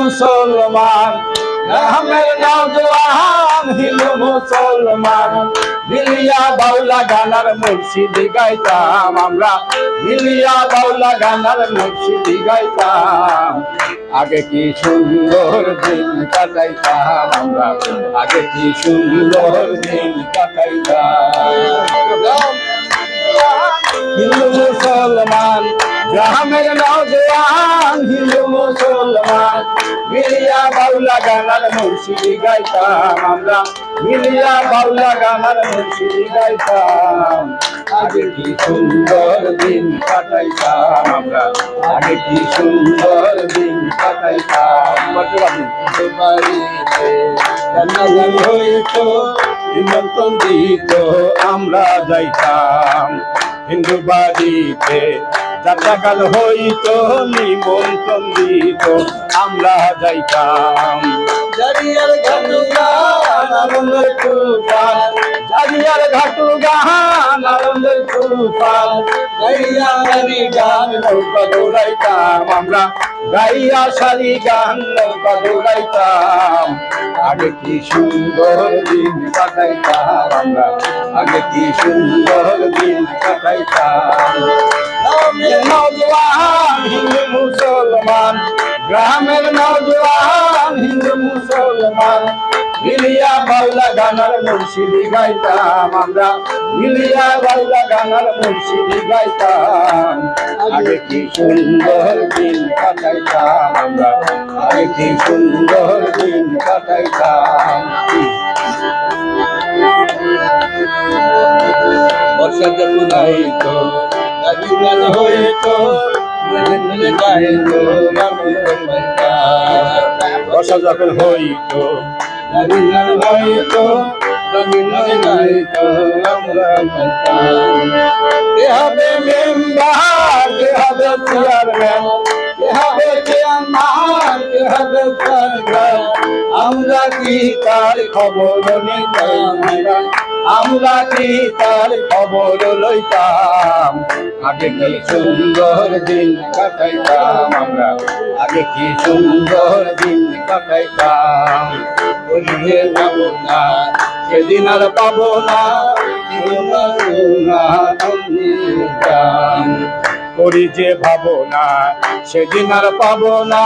মুসলমান গ্রামের নওজোয়ান হিন্দু মুসলমান মিলিয়া বাউলা গানার মুর্শিদি গাইতাম আমরা মিলিয়া বাউলা গানার মুর্শিদি গাইতাম আগে কি সুন্দর দিন কাটাইতাম আমরা আগে কি সুন্দর দিন কাটাইতাম হিন্দু মুসলমান গ্রামের নওজোয়ান হিন্দু মুসলমান মিলিয়া বাউলা গানার মুর্শিদি গাইতাম আমরা মিলিয়া বাউলা গানার মুর্শিদি গাইতাম আগে কি সুন্দর দিন কাটাইতাম আমরা আগে কি সুন্দর দিন কাটাইতাম হইতো নিমন্ত্রণ দিত আমরা যাইতাম হিন্দু বাড়িতে যাত্রাকাল হইতো নিমন্ত্রণ দিত আমরা যাইতাম জারিয়ার ঘাটু গান আনন্দের তুফান জারিয়ার ঘাটু গান আনন্দের তুফান গাইয়া সারি গান নৌকা দৌড়াইতাম আমরা গাইয়া সারি গান নৌকা দৌড়াইতাম আগে কি সুন্দর দিন কাটাইতাম আমরা আগে কি সুন্দর দিন কাটাইতাম নওজোয়ান হিন্দু মুসলমান গ্রামের নওজোয়ান হিন্দু মুসলমান মিলিয়া বাউলা গানার মুর্শিদি গাইতাম আমরা মিলিয়া বাউলা গানার মুর্শিদি গাইতাম আগে কি সুন্দর দিন কাটাইতাম আমরা আগে কি সুন্দর দিন কাটাইতাম বর্ষা যখন হইতো হইতো বর্ষা যখন হইতো হইতো কে হবে মেম্বার কে হবে চেয়ারম্যান কে হবে চেয়ারম্যান কে হবে সরকার আমরা কি তার খবর নিতাম আমরা কি তার খবর লইতাম আগে কি সুন্দর দিন কাটাইতাম আমরা আগে কি সুন্দর দিন কাটাইতাম সেদিন আর পাবো না করি যে ভাবনা সেদিন আর পাবো না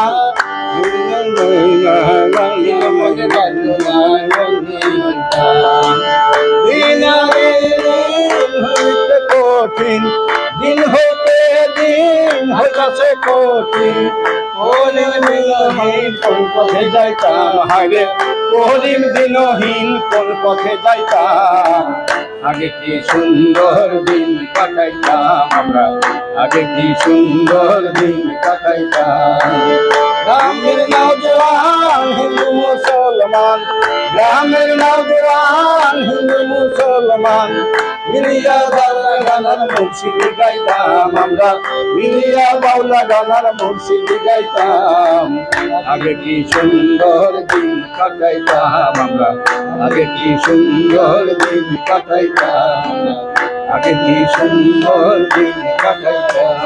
কঠিন দিন হতে দিন হইতাছে কঠিন কোন পথে যাইতাম হারে করিম দিনহীন কোন পথে যাইতাম আগে কি সুন্দর দিন কাটাইতাম আমরা আগে কি সুন্দর দিন কাটাইতাম গ্রামের নওজোয়ান হিন্দু মুসলমান গ্রামের নওজোয়ান হিন্দু মুসলমান মিলিয়া বাউলা গানার মুর্শিদি গাইতাম আমরা মিলিয়া বাউলা গানার মুর্শিদি গাইতাম আগে কি সুন্দর দিন কাটাইতাম আমরা আগে কি সুন্দর দিন কাটাইতাম আগে কি সুন্দর দিন কাটাইতাম